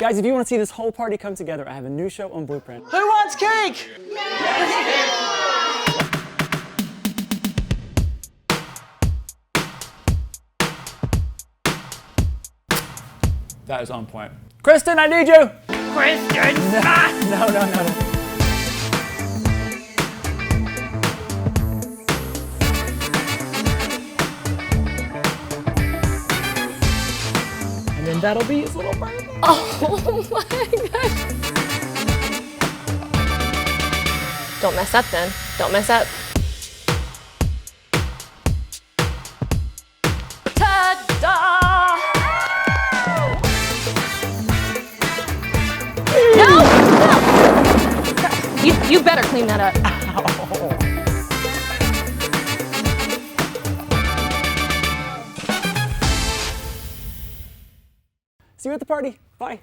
Guys, if you want to see this whole party come together, I have a new show on Bluprint. Who wants cake? That is on point. Kristen, I need you! Kristen! No. And then that'll be his little birthday. Oh my gosh. Don't mess up then. Don't mess up. Ta-da! No! You better clean that up. See you at the party. Bye.